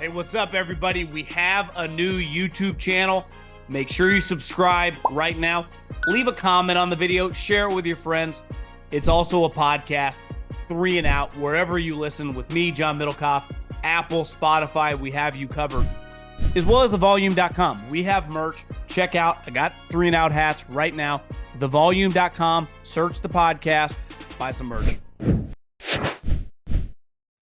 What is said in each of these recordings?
Hey, what's up, everybody? We have a new YouTube channel. Make sure you subscribe right now. Leave a comment on the video. Share it with your friends. It's also a podcast, 3 and Out, wherever you listen with me, John Middlekauff, Apple, Spotify. We have you covered, as well as thevolume.com. We have merch. Check out. I got 3 and Out hats right now. Thevolume.com. Search the podcast. Buy some merch.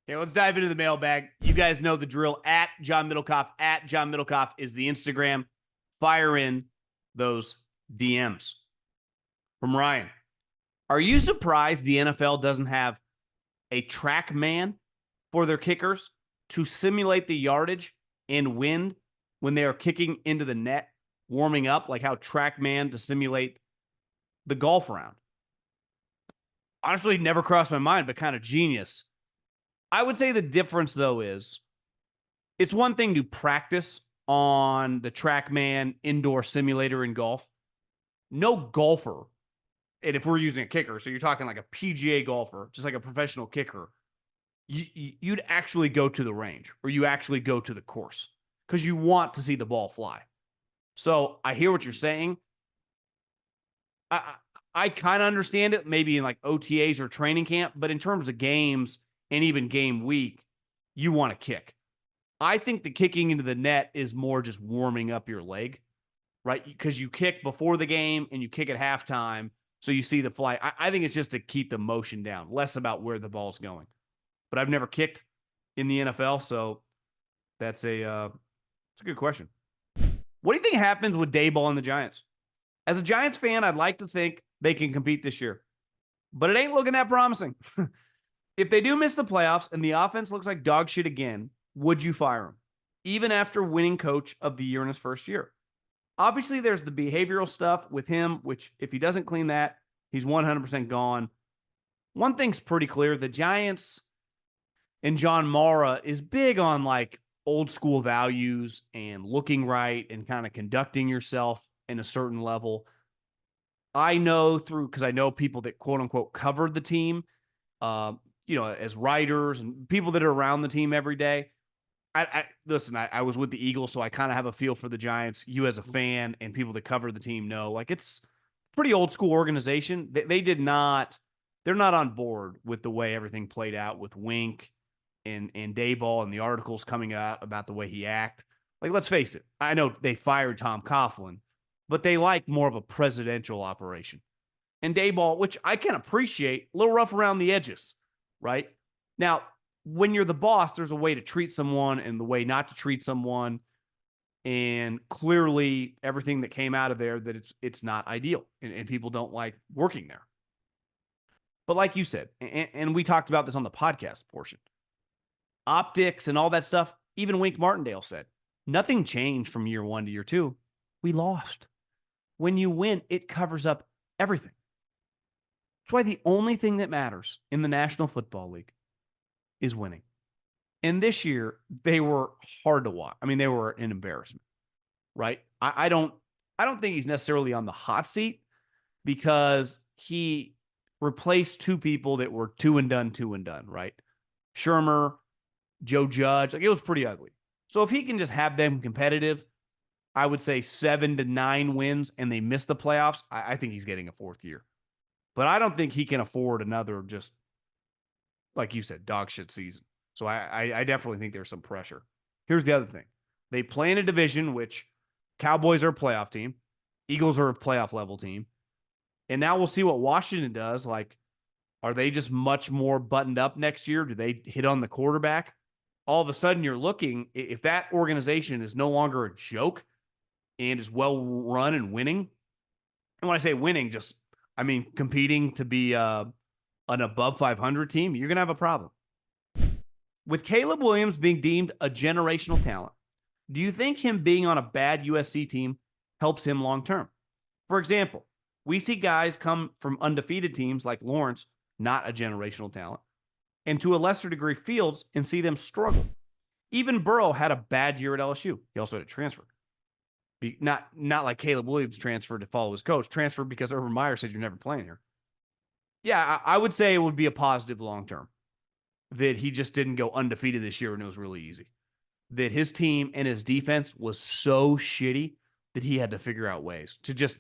Okay, let's dive into the mailbag. You guys know the drill. At John Middlekauff. At John Middlekauff is the Instagram. Fire in those DMs. From Ryan. Are you surprised the NFL doesn't have a Trackman for their kickers to simulate the yardage and wind when they are kicking into the net, warming up, like how Trackman to simulate the golf round? Honestly, never crossed my mind, but kind of genius. I would say the difference, though, is it's one thing to practice on the Trackman indoor simulator in golf. No golfer, and if we're using a kicker, so you're talking like a PGA golfer, just like a professional kicker, you'd actually go to the range or you actually go to the course because you want to see the ball fly. So I hear what you're saying. I kind of understand it, maybe in like OTAs or training camp, but in terms of games and even game week, you want to kick. I think the kicking into the net is more just warming up your leg, right? Because you kick before the game and you kick at halftime, so you see the fly. I think it's just to keep the motion down, less about where the ball's going. But I've never kicked in the NFL, so it's a good question. What do you think happens with Daboll and the Giants? As a Giants fan, I'd like to think they can compete this year, but it ain't looking that promising. If they do miss the playoffs and the offense looks like dog shit again, would you fire him, even after winning coach of the year in his first year? Obviously, there's the behavioral stuff with him, which if he doesn't clean that, he's 100% gone. One thing's pretty clear. The Giants and John Mara is big on like old school values and looking right and kind of conducting yourself in a certain level. I know because I know people that quote unquote covered the team, as writers and people that are around the team every day. Listen, I was with the Eagles, so I kind of have a feel for the Giants. You as a fan and people that cover the team know, like, it's a pretty old school organization. They're not on board with the way everything played out with Wink and Daboll and the articles coming out about the way he acted. Like, let's face it. I know they fired Tom Coughlin, but they like more of a presidential operation. And Daboll, which I can appreciate, a little rough around the edges, right? Now, when you're the boss, there's a way to treat someone and the way not to treat someone. And clearly everything that came out of there, that it's not ideal and people don't like working there. But like you said, and we talked about this on the podcast portion, optics and all that stuff, even Wink Martindale said, nothing changed from year 1 to year 2. We lost. When you win, it covers up everything. That's why the only thing that matters in the National Football League is winning. And this year, they were hard to watch. I mean, they were an embarrassment, right? I don't think he's necessarily on the hot seat because he replaced 2 people that were two and done, right? Shermer, Joe Judge. Like, it was pretty ugly. So if he can just have them competitive, I would say 7 to 9 wins and they miss the playoffs, I think he's getting a 4th year. But I don't think he can afford another, just like you said, dog shit season. So I definitely think there's some pressure. Here's the other thing. They play in a division, which Cowboys are a playoff team. Eagles are a playoff level team. And now we'll see what Washington does. Like, are they just much more buttoned up next year? Do they hit on the quarterback? All of a sudden you're looking, if that organization is no longer a joke and is well run and winning. And when I say winning, I mean competing to be an above 500 team, you're going to have a problem. With Caleb Williams being deemed a generational talent, do you think him being on a bad USC team helps him long term? For example, we see guys come from undefeated teams like Lawrence, not a generational talent, and to a lesser degree Fields, and see them struggle. Even Burrow had a bad year at LSU. He also had a transfer. Not like Caleb Williams transferred to follow his coach, transferred because Urban Meyer said you're never playing here. Yeah, I would say it would be a positive long term that he just didn't go undefeated this year and it was really easy. that his team and his defense was so shitty that he had to figure out ways to just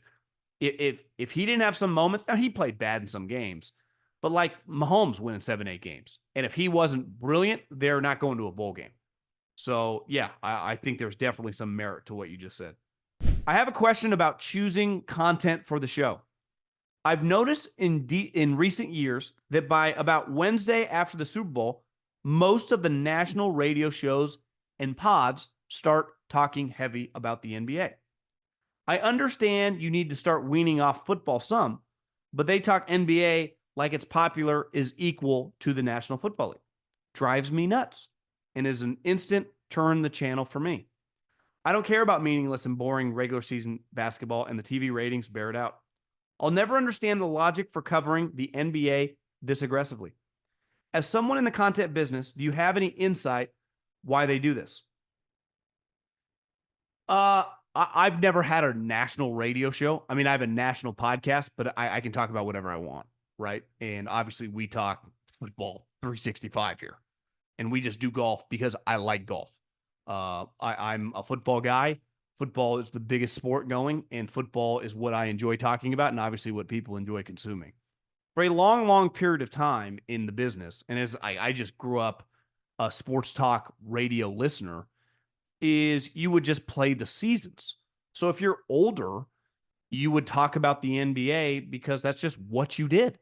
if he didn't have some moments. Now he played bad in some games, but like Mahomes winning 7-8 games, and if he wasn't brilliant, they're not going to a bowl game. So yeah, I think there's definitely some merit to what you just said. I have a question about choosing content for the show. I've noticed in recent years that by about Wednesday after the Super Bowl, most of the national radio shows and pods start talking heavy about the NBA. I understand you need to start weaning off football some, but they talk NBA like it's popular is equal to the National Football League. Drives me nuts and is an instant turn the channel for me. I don't care about meaningless and boring regular season basketball, and the TV ratings bear it out. I'll never understand the logic for covering the NBA this aggressively. As someone in the content business, do you have any insight why they do this? I've never had a national radio show. I mean, I have a national podcast, but I can talk about whatever I want, right? And obviously, we talk football 365 here, and we just do golf because I like golf. I'm a football guy. Football is the biggest sport going, and football is what I enjoy talking about, and obviously what people enjoy consuming. For a long, long period of time in the business, and as I just grew up a sports talk radio listener, is you would just play the seasons. So if you're older, you would talk about the NBA because that's just what you did.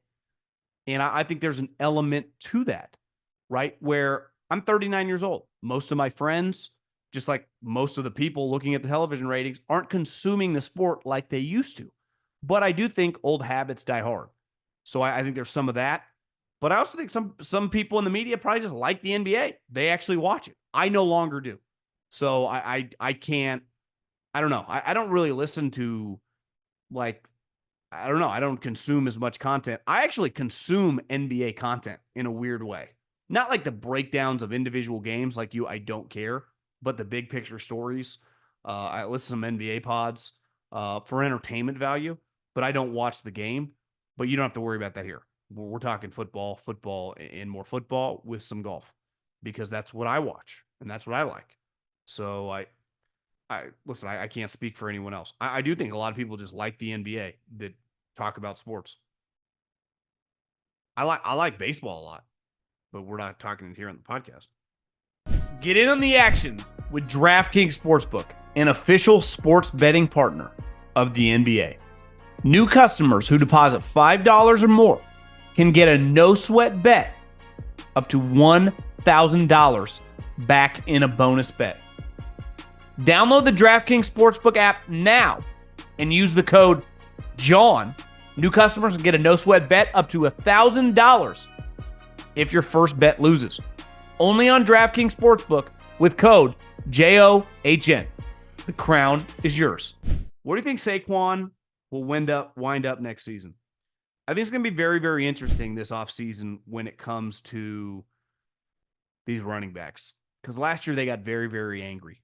And I think there's an element to that, right? Where I'm 39 years old. Most of my friends, just like most of the people looking at the television ratings, aren't consuming the sport like they used to. But I do think old habits die hard. So I think there's some of that. But I also think some people in the media probably just like the NBA. They actually watch it. I no longer do. So I can't, I don't know. I don't really listen to, like, I don't know. I don't consume as much content. I actually consume NBA content in a weird way. Not like the breakdowns of individual games like you, I don't care, but the big picture stories. I listen to some NBA pods for entertainment value, but I don't watch the game. But you don't have to worry about that here. We're talking football, and more football with some golf because that's what I watch and that's what I like. So I listen, I can't speak for anyone else. I do think a lot of people just like the NBA that talk about sports. I like baseball a lot, but we're not talking here on the podcast. Get in on the action with DraftKings Sportsbook, an official sports betting partner of the NBA. New customers who deposit $5 or more can get a no-sweat bet up to $1,000 back in a bonus bet. Download the DraftKings Sportsbook app now and use the code JOHN. New customers can get a no-sweat bet up to $1,000 if your first bet loses. Only on DraftKings Sportsbook with code JOHN. The crown is yours. What do you think Saquon will wind up next season? I think it's going to be very, very interesting this offseason when it comes to these running backs. Because last year they got very, very angry.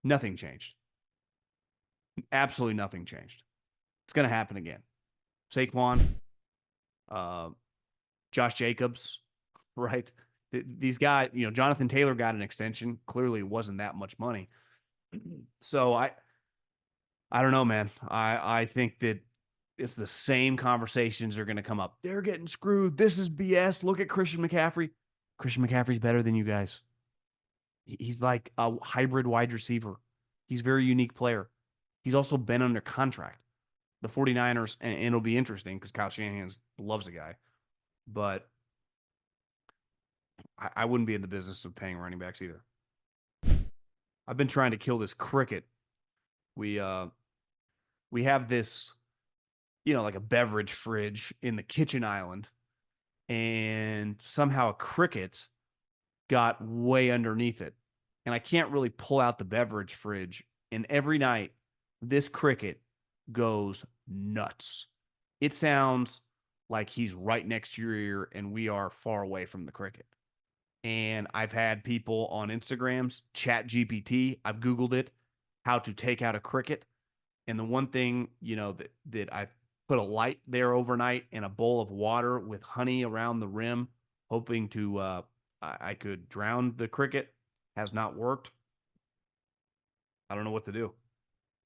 Nothing changed. Absolutely nothing changed. It's going to happen again. Saquon, Josh Jacobs, right? These guys, Jonathan Taylor got an extension. Clearly, it wasn't that much money. So I don't know, man. I think that it's the same conversations are going to come up. They're getting screwed. This is BS. Look at Christian McCaffrey. Christian McCaffrey's better than you guys. He's like a hybrid wide receiver. He's a very unique player. He's also been under contract. The 49ers, and it'll be interesting because Kyle Shanahan loves the guy, but I wouldn't be in the business of paying running backs either. I've been trying to kill this cricket. We have this, like a beverage fridge in the kitchen island, and somehow a cricket got way underneath it. And I can't really pull out the beverage fridge. And every night, this cricket goes nuts. It sounds like he's right next to your ear, and we are far away from the cricket. And I've had people on Instagrams, Chat GPT, I've Googled it, how to take out a cricket. And the one thing, that I put a light there overnight and a bowl of water with honey around the rim, hoping to I could drown the cricket, has not worked. I don't know what to do.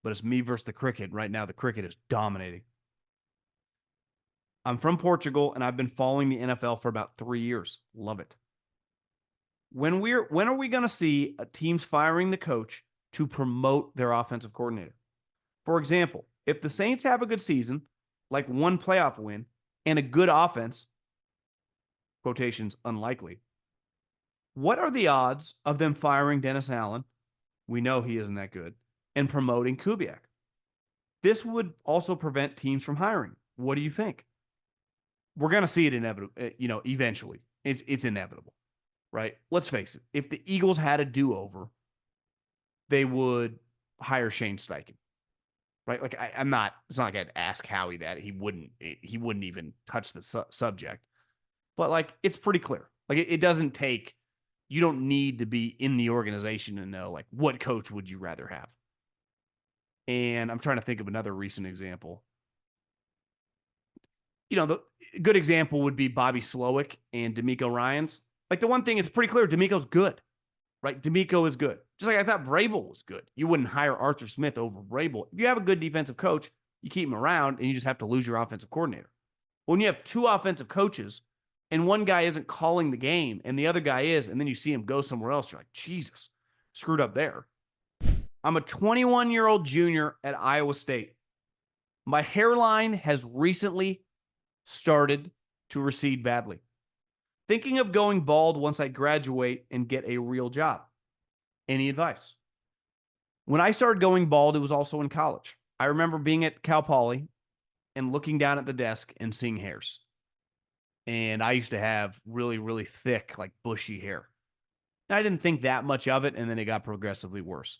But it's me versus the cricket. Right now, the cricket is dominating. I'm from Portugal, and I've been following the NFL for about 3 years. Love it. When are we going to see teams firing the coach to promote their offensive coordinator? For example, if the Saints have a good season, like one playoff win, and a good offense, quotations unlikely, what are the odds of them firing Dennis Allen? We know he isn't that good. And promoting Kubiak. This would also prevent teams from hiring. What do you think? We're going to see it eventually. It's inevitable, right? Let's face it. If the Eagles had a do-over, they would hire Shane Steichen, right? Like it's not like I'd ask Howie that. He wouldn't even touch the subject. But like, it's pretty clear. Like it doesn't take, you don't need to be in the organization to know like what coach would you rather have. And I'm trying to think of another recent example. The good example would be Bobby Slowick and D'Amico Ryans. Like the one thing is pretty clear, D'Amico's good, right? D'Amico is good. Just like I thought Vrabel was good. You wouldn't hire Arthur Smith over Vrabel. If you have a good defensive coach, you keep him around and you just have to lose your offensive coordinator. When you have two offensive coaches and one guy isn't calling the game and the other guy is, and then you see him go somewhere else, you're like, Jesus, screwed up there. I'm a 21-year-old junior at Iowa State. My hairline has recently started to recede badly. Thinking of going bald once I graduate and get a real job. Any advice? When I started going bald, it was also in college. I remember being at Cal Poly and looking down at the desk and seeing hairs. And I used to have really, really thick, like bushy hair. And I didn't think that much of it, and then it got progressively worse.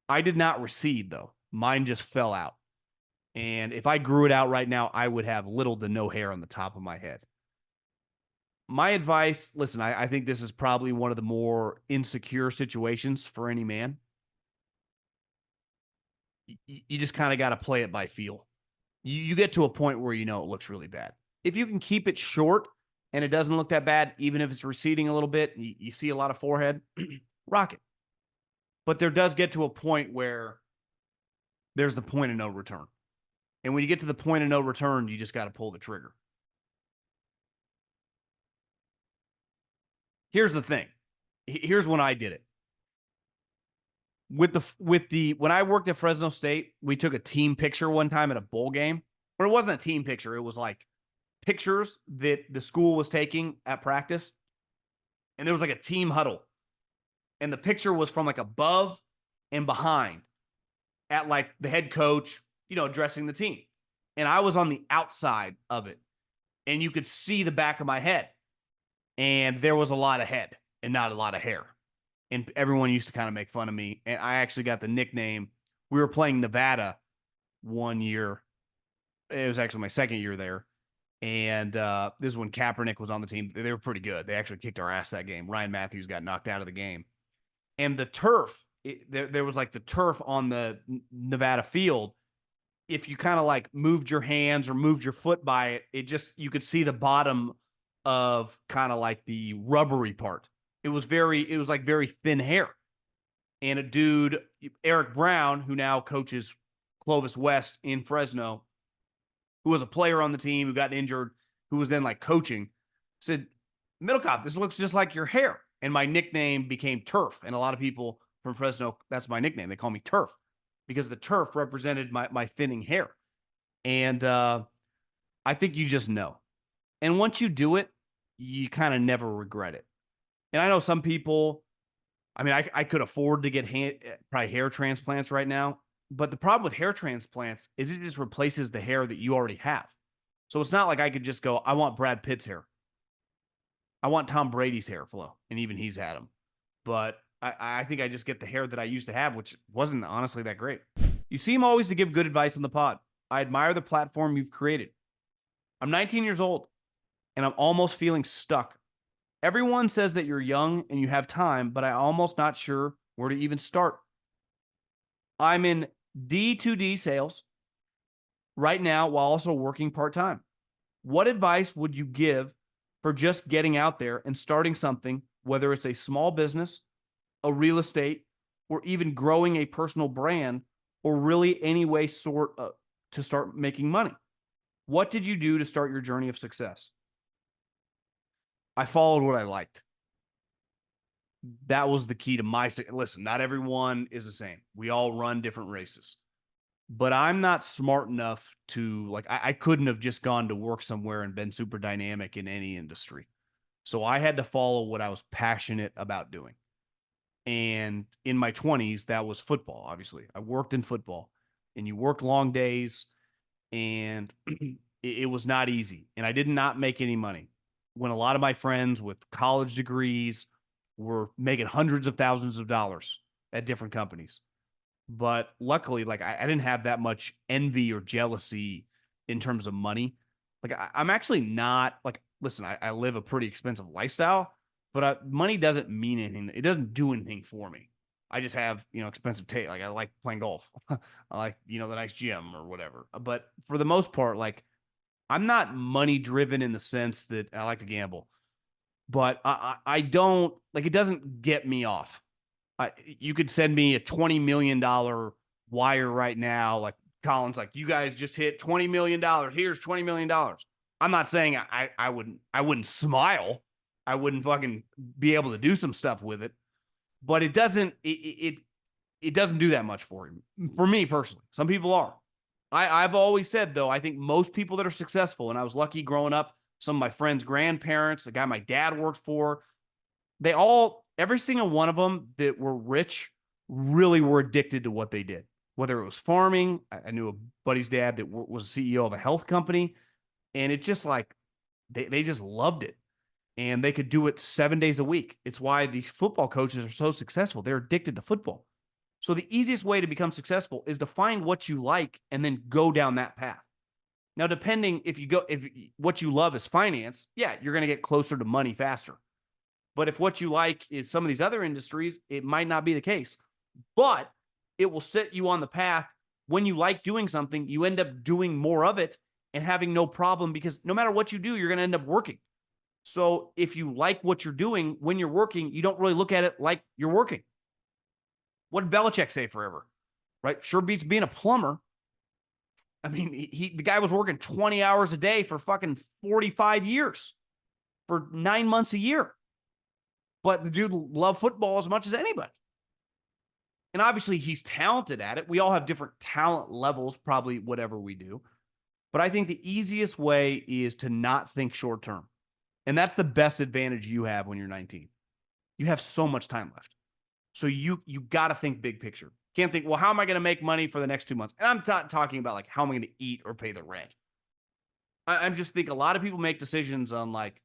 I did not recede, though. Mine just fell out. And if I grew it out right now, I would have little to no hair on the top of my head. My advice, listen, I think this is probably one of the more insecure situations for any man. You just kind of got to play it by feel. You get to a point where you know it looks really bad. If you can keep it short and it doesn't look that bad, even if it's receding a little bit, you see a lot of forehead, rock it. But there does get to a point where there's the point of no return. And when you get to the point of no return, you just got to pull the trigger. Here's the thing. Here's when I did it. When I worked at Fresno State, we took a team picture one time at a bowl game. Or it wasn't a team picture. It was like pictures that the school was taking at practice. And there was like a team huddle. And the picture was from like above and behind at like the head coach, addressing the team. And I was on the outside of it. And you could see the back of my head. And there was a lot of head and not a lot of hair. And everyone used to kind of make fun of me. And I actually got the nickname. We were playing Nevada one year. It was actually my second year there. And this is when Kaepernick was on the team. They were pretty good. They actually kicked our ass that game. Ryan Matthews got knocked out of the game. And the turf, there was like the turf on the Nevada field. If you kind of like moved your hands or moved your foot by it, you could see the bottom of kind of like the rubbery part. It was like very thin hair. And a dude, Eric Brown, who now coaches Clovis West in Fresno, who was a player on the team, who got injured, who was then like coaching, said, Middlekauff, this looks just like your hair. And my nickname became Turf. And a lot of people from Fresno, that's my nickname. They call me Turf because the turf represented my thinning hair. And I think you just know. And once you do it, you kind of never regret it. And I know some people, I mean, I could afford to get probably hair transplants right now. But the problem with hair transplants is it just replaces the hair that you already have. So it's not like I could just go, I want Brad Pitt's hair. I want Tom Brady's hair flow. And even he's had them. But I think I just get the hair that I used to have, which wasn't honestly that great. You seem always to give good advice on the pod. I admire the platform you've created. I'm 19 years old, and I'm almost feeling stuck. Everyone says that you're young and you have time, but I'm almost not sure where to even start. I'm in D2D sales right now while also working part-time. What advice would you give for just getting out there and starting something, whether it's a small business, a real estate, or even growing a personal brand, or really any way to start making money? What did you do to start your journey of success? I followed what I liked. That was the key to my success. Listen, not everyone is the same. We all run different races. But I'm not smart enough to, like, I couldn't have just gone to work somewhere and been super dynamic in any industry. So I had to follow what I was passionate about doing. And in my 20s, that was football, obviously. I worked in football, and you work long days, and it was not easy. And I did not make any money. When a lot of my friends with college degrees were making hundreds of thousands of dollars at different companies. But luckily, like, I didn't have that much envy or jealousy in terms of money. Like, I'm actually not like, listen, I live a pretty expensive lifestyle, but money doesn't mean anything. It doesn't do anything for me. I just have, expensive taste. Like, I like playing golf. I like, the nice gym or whatever. But for the most part, like, I'm not money driven in the sense that I like to gamble, but I don't like, it doesn't get me off. You could send me a $20 million wire right now. Like, Colin's like, you guys just hit $20 million. Here's $20 million. I'm not saying I wouldn't smile. I wouldn't fucking be able to do some stuff with it, but it doesn't do that much for me personally. Some people are. I've always said, though, I think most people that are successful, and I was lucky growing up, some of my friends' grandparents, the guy my dad worked for, every single one of them that were rich really were addicted to what they did. Whether it was farming, I knew a buddy's dad that was CEO of a health company, and it just like, they just loved it, and they could do it 7 days a week. It's why these football coaches are so successful. They're addicted to football. So the easiest way to become successful is to find what you like and then go down that path. Now, depending if what you love is finance, yeah, you're going to get closer to money faster. But if what you like is some of these other industries, it might not be the case. But it will set you on the path. When you like doing something, you end up doing more of it and having no problem, because no matter what you do, you're going to end up working. So if you like what you're doing when you're working, you don't really look at it like you're working. What did Belichick say forever? Right? Sure beats being a plumber. I mean, the guy was working 20 hours a day for fucking 45 years for 9 months a year. But the dude loved football as much as anybody. And obviously he's talented at it. We all have different talent levels, probably whatever we do. But I think the easiest way is to not think short term. And that's the best advantage you have when you're 19. You have so much time left. So you got to think big picture. Can't think, well, how am I going to make money for the next 2 months? And I'm not talking about like, how am I going to eat or pay the rent? I'm just think a lot of people make decisions on like,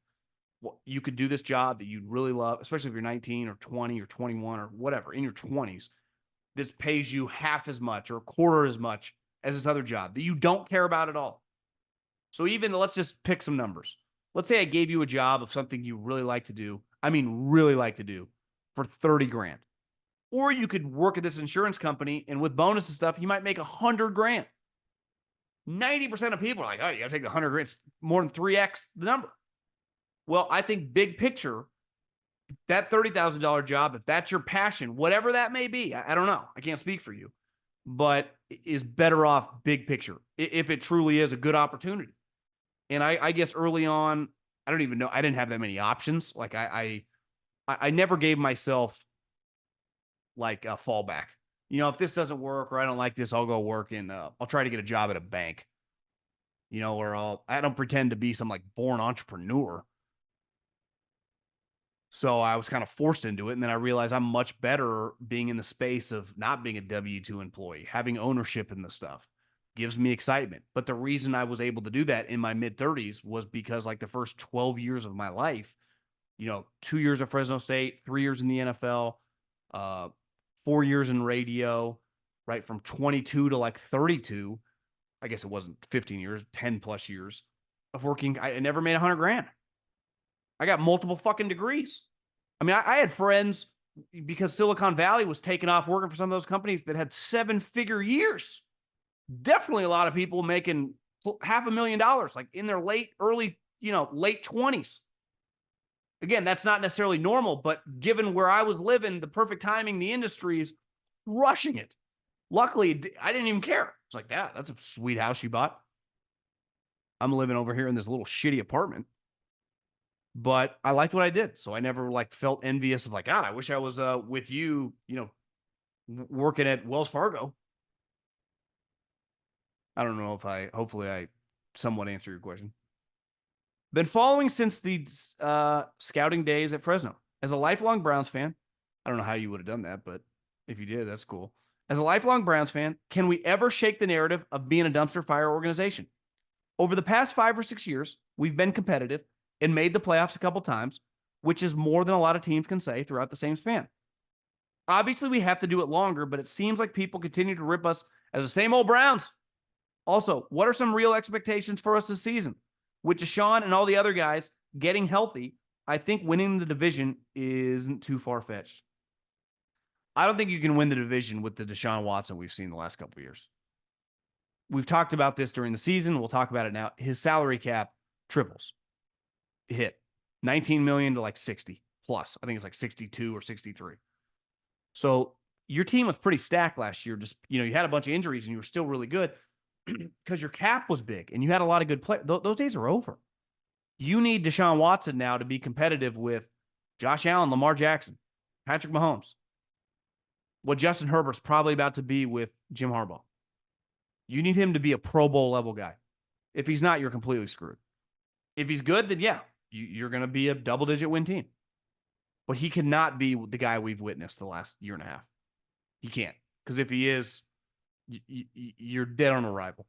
well, you could do this job that you really love, especially if you're 19 or 20 or 21 or whatever, in your 20s, this pays you half as much or a quarter as much as this other job that you don't care about at all. So even, let's just pick some numbers. Let's say I gave you a job of something you really like to do. I mean, really like to do, for 30 grand. Or you could work at this insurance company, and with bonus and stuff, you might make 100 grand. 90% of people are like, oh, you got to take the 100 grand. It's more than 3x the number. Well, I think big picture, that $30,000 job, if that's your passion, whatever that may be, I don't know. I can't speak for you, but is better off big picture if it truly is a good opportunity. And I guess early on, I don't even know. I didn't have that many options. Like I never gave myself like a fallback. If this doesn't work or I don't like this, I'll go work and I'll try to get a job at a bank. Or I don't pretend to be some like born entrepreneur. So I was kind of forced into it. And then I realized I'm much better being in the space of not being a W-2 employee, having ownership in the stuff gives me excitement. But the reason I was able to do that in my mid 30s was because like the first 12 years of my life, 2 years at Fresno State, 3 years in the NFL, 4 years in radio, right? From 22 to like 32, I guess it wasn't 15 years, 10 plus years of working. I never made 100 grand. I got multiple fucking degrees. I mean, I had friends, because Silicon Valley was taking off working for some of those companies, that had 7-figure years. Definitely a lot of people making $500,000, like in their late 20s. Again, that's not necessarily normal, but given where I was living, the perfect timing, the industries, crushing it. Luckily, I didn't even care. It's like, that's a sweet house you bought. I'm living over here in this little shitty apartment. But I liked what I did. So I never like felt envious of like, God, I wish I was with you, working at Wells Fargo. I don't know if hopefully I somewhat answer your question. Been following since the scouting days at Fresno. As a lifelong Browns fan, I don't know how you would have done that, but if you did, that's cool. As a lifelong Browns fan, can we ever shake the narrative of being a dumpster fire organization? Over the past 5 or 6 years, we've been competitive and made the playoffs a couple times, which is more than a lot of teams can say throughout the same span. Obviously, we have to do it longer, but it seems like people continue to rip us as the same old Browns. Also, what are some real expectations for us this season? With Deshaun and all the other guys getting healthy, I think winning the division isn't too far-fetched. I don't think you can win the division with the Deshaun Watson we've seen the last couple of years. We've talked about this during the season. We'll talk about it now. His salary cap triples. Hit 19 million to like 60 plus. I think it's like 62 or 63. So your team was pretty stacked last year. Just, you had a bunch of injuries and you were still really good because your cap was big and you had a lot of good players. Those days are over. You need Deshaun Watson now to be competitive with Josh Allen, Lamar Jackson, Patrick Mahomes. What Justin Herbert's probably about to be with Jim Harbaugh. You need him to be a Pro Bowl level guy. If he's not, you're completely screwed. If he's good, then yeah, you're going to be a double-digit win team. But he cannot be the guy we've witnessed the last year and a half. He can't. Because if he is, you're dead on arrival.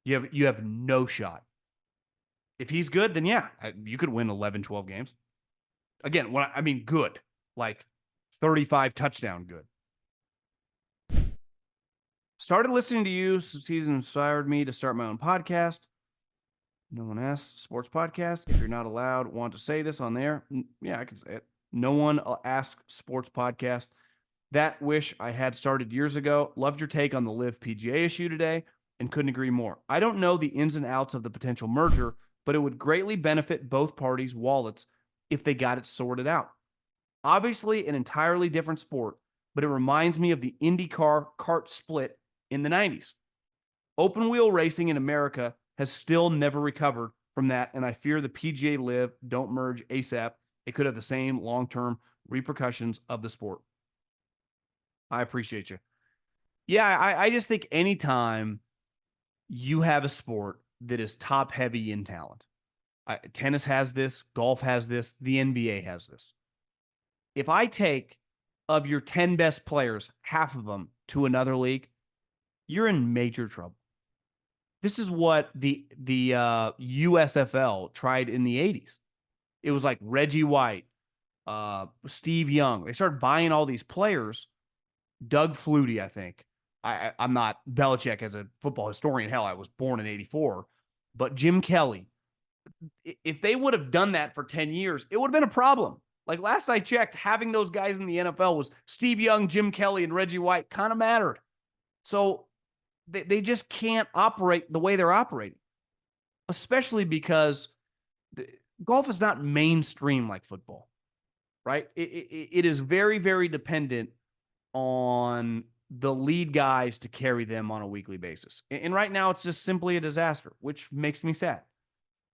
You have no shot. If he's good, then yeah, you could win 11, 12 games. Again, I mean good. Like 35 touchdown good. Started listening to you. Season inspired me to start my own podcast. No one asks sports podcast. If you're not allowed, want to say this on there. Yeah, I can say it. No one asked sports podcast. That wish I had started years ago. Loved your take on the Live PGA issue today and couldn't agree more. I don't know the ins and outs of the potential merger, but it would greatly benefit both parties' wallets if they got it sorted out. Obviously, an entirely different sport, but it reminds me of the IndyCar kart split in the 90s. Open wheel racing in America has still never recovered from that, and I fear the PGA Live don't merge ASAP. It could have the same long-term repercussions of the sport. I appreciate you. Yeah, I just think anytime you have a sport that is top-heavy in talent, tennis has this, golf has this, the NBA has this. If I take of your 10 best players, half of them to another league, you're in major trouble. This is what the USFL tried in the 80s. It was like Reggie White, Steve Young. They started buying all these players. Doug Flutie, I think. I'm not Belichick as a football historian. Hell, I was born in 84. But Jim Kelly, if they would have done that for 10 years, it would have been a problem. Like last I checked, having those guys in the NFL was Steve Young, Jim Kelly, and Reggie White kind of mattered. So they just can't operate the way they're operating, especially because golf is not mainstream like football, right? It is very, very dependent on the lead guys to carry them on a weekly basis. And right now it's just simply a disaster, which makes me sad.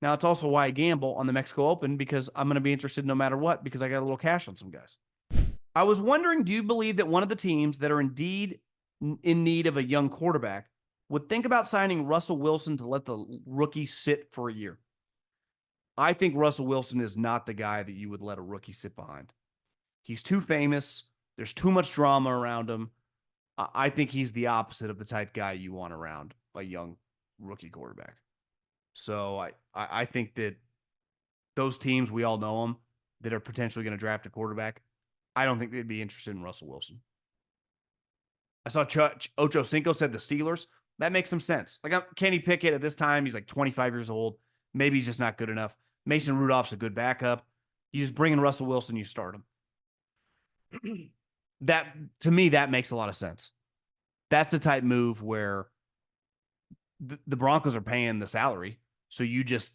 Now, it's also why I gamble on the Mexico Open, because I'm going to be interested no matter what, because I got a little cash on some guys. I was wondering, do you believe that one of the teams that are indeed in need of a young quarterback would think about signing Russell Wilson to let the rookie sit for a year? I think Russell Wilson is not the guy that you would let a rookie sit behind. He's too famous. There's too much drama around him. I think he's the opposite of the type guy you want around a young rookie quarterback. So I think that those teams, we all know them, that are potentially going to draft a quarterback, I don't think they'd be interested in Russell Wilson. I saw Ocho Cinco said the Steelers. That makes some sense. Like Kenny Pickett at this time, he's like 25 years old. Maybe he's just not good enough. Mason Rudolph's a good backup. You just bring in Russell Wilson, you start him. That, to me, that makes a lot of sense. That's the type move where the Broncos are paying the salary. So you just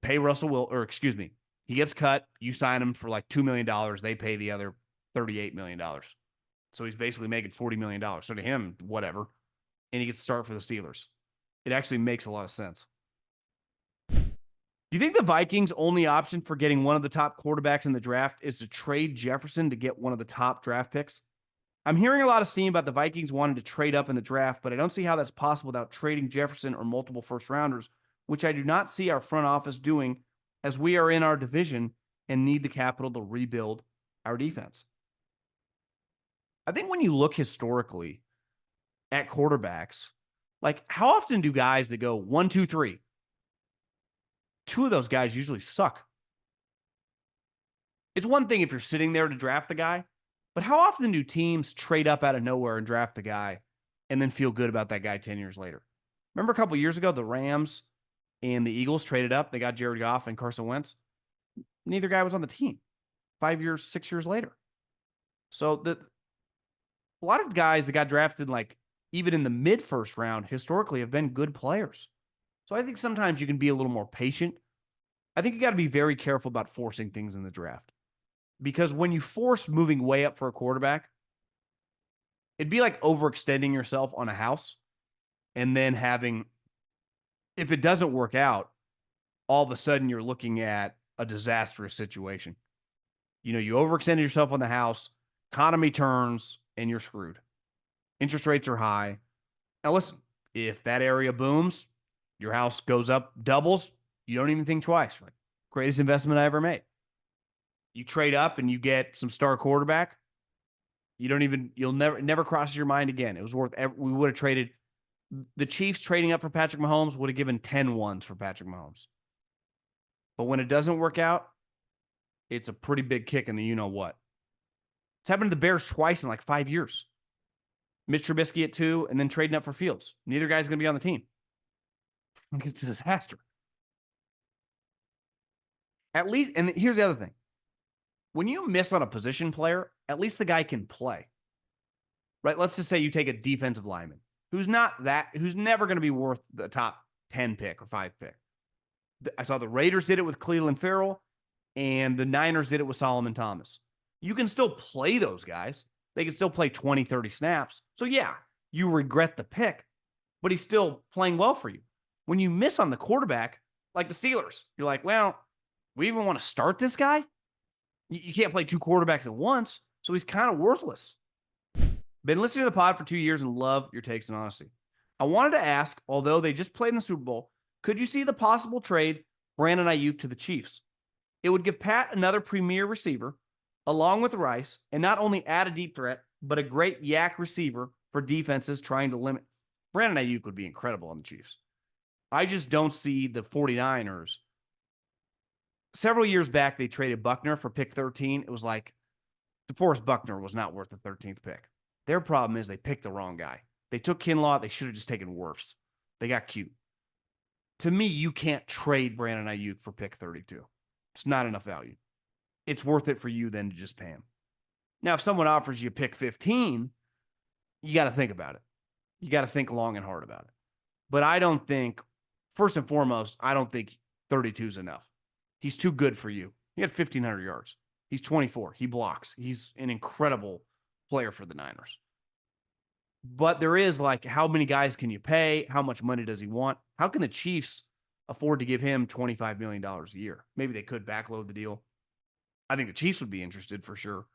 pay Russell Wilson, or excuse me, he gets cut. You sign him for like $2 million. They pay the other $38 million. So he's basically making $40 million. So to him, whatever. And he gets to start for the Steelers. It actually makes a lot of sense. Do you think the Vikings' only option for getting one of the top quarterbacks in the draft is to trade Jefferson to get one of the top draft picks? I'm hearing a lot of steam about the Vikings wanting to trade up in the draft, but I don't see how that's possible without trading Jefferson or multiple first rounders, which I do not see our front office doing as we are in our division and need the capital to rebuild our defense. I think when you look historically at quarterbacks, like how often do guys that go 1, 2, 3, two of those guys usually suck? It's one thing if you're sitting there to draft the guy, but how often do teams trade up out of nowhere and draft the guy and then feel good about that guy 10 years later? Remember a couple years ago, the Rams and the Eagles traded up. They got Jared Goff and Carson Wentz. Neither guy was on the team 5 years, 6 years later. So a lot of guys that got drafted, like even in the mid first round, historically have been good players. So I think sometimes you can be a little more patient. I think you got to be very careful about forcing things in the draft. Because when you force moving way up for a quarterback, it'd be like overextending yourself on a house and then having, if it doesn't work out, all of a sudden you're looking at a disastrous situation. You know, you overextended yourself on the house, economy turns, and you're screwed. Interest rates are high. Now listen, if that area booms, your house goes up, doubles, you don't even think twice. Like, greatest investment I ever made. You trade up and you get some star quarterback. You'll never crosses your mind again. It was worth, we would have traded, the Chiefs trading up for Patrick Mahomes would have given 10 ones for Patrick Mahomes. But when it doesn't work out, it's a pretty big kick in the you-know-what. It's happened to the Bears twice in like 5 years. Mitch Trubisky at 2 and then trading up for Fields. Neither guy's going to be on the team. It's a disaster. At least, and here's the other thing. When you miss on a position player, at least the guy can play. Right? Let's just say you take a defensive lineman who's never going to be worth the top 10 pick or 5 pick. I saw the Raiders did it with Cleveland Farrell, and the Niners did it with Solomon Thomas. You can still play those guys. They can still play 20, 30 snaps. So yeah, you regret the pick, but he's still playing well for you. When you miss on the quarterback, like the Steelers, you're like, well, we even want to start this guy? You can't play 2 quarterbacks at once, so he's kind of worthless. Been listening to the pod for 2 years and love your takes and honesty. I wanted to ask, although they just played in the Super Bowl, could you see the possible trade Brandon Aiyuk to the Chiefs? It would give Pat another premier receiver, along with Rice, and not only add a deep threat, but a great yak receiver for defenses trying to limit. Brandon Aiyuk would be incredible on the Chiefs. I just don't see the 49ers. Several years back, they traded Buckner for pick 13. It was like DeForest Buckner was not worth the 13th pick. Their problem is they picked the wrong guy. They took Kinlaw. They should have just taken Wirfs. They got cute. To me, you can't trade Brandon Aiyuk for pick 32. It's not enough value. It's worth it for you then to just pay him. Now, if someone offers you pick 15, you got to think about it. You got to think long and hard about it. But I don't think, first and foremost, I don't think 32 is enough. He's too good for you. He had 1,500 yards. He's 24. He blocks. He's an incredible player for the Niners. But there is like, how many guys can you pay? How much money does he want? How can the Chiefs afford to give him $25 million a year? Maybe they could backload the deal. I think the Chiefs would be interested for sure.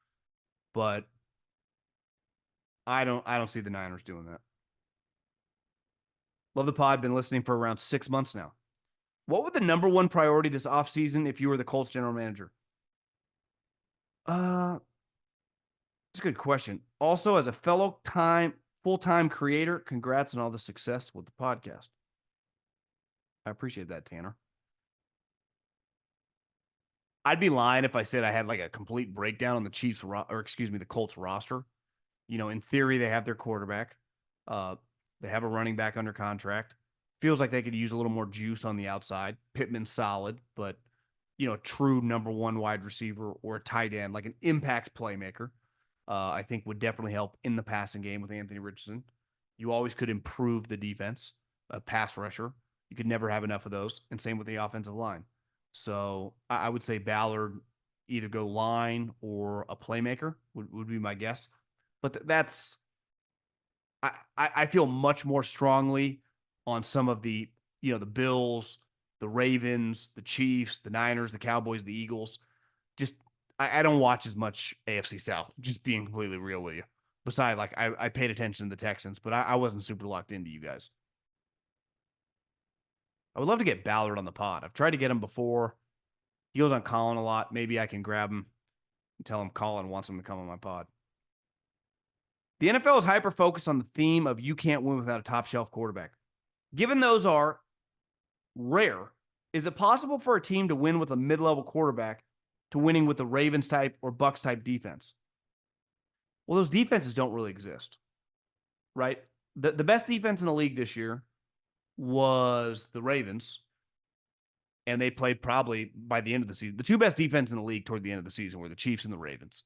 But I don't see the Niners doing that. Love the pod. Been listening for around 6 months now. What would the number one priority this offseason if you were the Colts general manager? That's a good question. Also, as a fellow full-time creator, congrats on all the success with the podcast. I appreciate that, Tanner. I'd be lying if I said I had like a complete breakdown on the the Colts roster. You know, in theory, they have their quarterback. They have a running back under contract. Feels like they could use a little more juice on the outside. Pittman's solid, but, you know, a true number one wide receiver or a tight end, like an impact playmaker, I think would definitely help in the passing game with Anthony Richardson. You always could improve the defense, a pass rusher. You could never have enough of those. And same with the offensive line. So I would say Ballard either go line or a playmaker would be my guess. But that's I feel much more strongly on some of the the Bills, the Ravens, the Chiefs, the Niners, the Cowboys, the Eagles. Just I don't watch as much AFC South. Just being completely real with you. Besides, like I paid attention to the Texans, but I wasn't super locked into you guys. I would love to get Ballard on the pod. I've tried to get him before. He goes on Colin a lot. Maybe I can grab him and tell him Colin wants him to come on my pod. The NFL is hyper focused on the theme of you can't win without a top shelf quarterback. Given those are rare, is it possible for a team to win with a mid-level quarterback to winning with a Ravens type or Bucks type defense? Well, those defenses don't really exist, right? The best defense in the league this year was the Ravens, and they played probably by the end of the season. The two best defense in the league toward the end of the season were the Chiefs and the Ravens.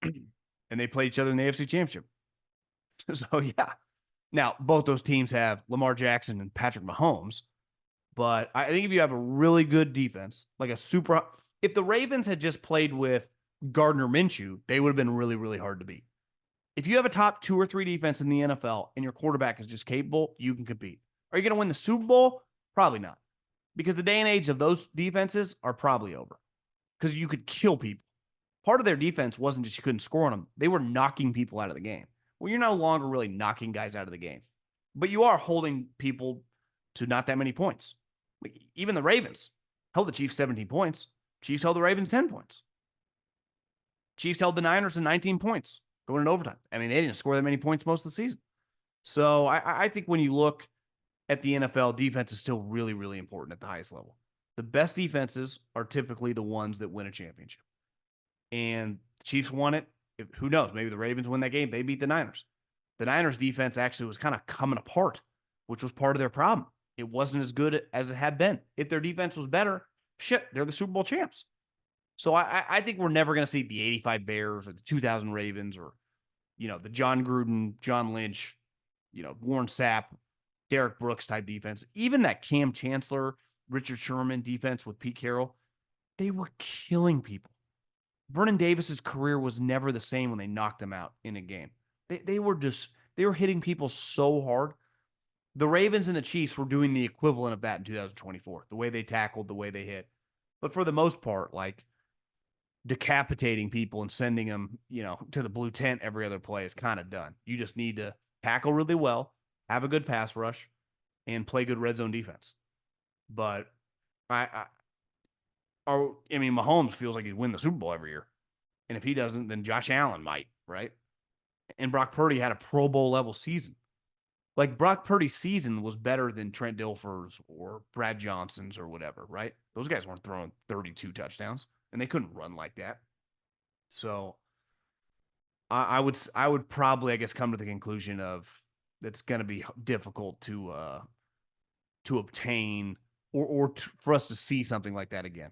And they played each other in the AFC Championship. So, yeah. Now, both those teams have Lamar Jackson and Patrick Mahomes, but I think if you have a really good defense, like if the Ravens had just played with Gardner Minshew, they would have been really, really hard to beat. If you have a top 2 or 3 defense in the NFL and your quarterback is just capable, you can compete. Are you going to win the Super Bowl? Probably not. Because the day and age of those defenses are probably over. Because you could kill people. Part of their defense wasn't just you couldn't score on them. They were knocking people out of the game. Well, you're no longer really knocking guys out of the game. But you are holding people to not that many points. Even the Ravens held the Chiefs 17 points. Chiefs held the Ravens 10 points. Chiefs held the Niners to 19 points going into overtime. I mean, they didn't score that many points most of the season. So I think when you look at the NFL, defense is still really, really important at the highest level. The best defenses are typically the ones that win a championship. And the Chiefs won it. Who knows? Maybe the Ravens win that game. They beat the Niners. The Niners defense actually was kind of coming apart, which was part of their problem. It wasn't as good as it had been. If their defense was better, shit, they're the Super Bowl champs. So I think we're never going to see the 85 Bears or the 2000 Ravens or, the John Gruden, John Lynch, Warren Sapp, Derek Brooks type defense. Even that Cam Chancellor, Richard Sherman defense with Pete Carroll, they were killing people. Vernon Davis's career was never the same when they knocked him out in a game. They were hitting people so hard. The Ravens and the Chiefs were doing the equivalent of that in 2024, the way they tackled, the way they hit. But for the most part, like decapitating people and sending them, to the blue tent every other play is kind of done. You just need to tackle really well, have a good pass rush, and play good red zone defense. But Mahomes feels like he'd win the Super Bowl every year. And if he doesn't, then Josh Allen might, right? And Brock Purdy had a Pro Bowl level season. Like Brock Purdy's season was better than Trent Dilfer's or Brad Johnson's or whatever, right? Those guys weren't throwing 32 touchdowns, and they couldn't run like that. So I would probably, I guess, come to the conclusion of it's going to be difficult to obtain or for us to see something like that again.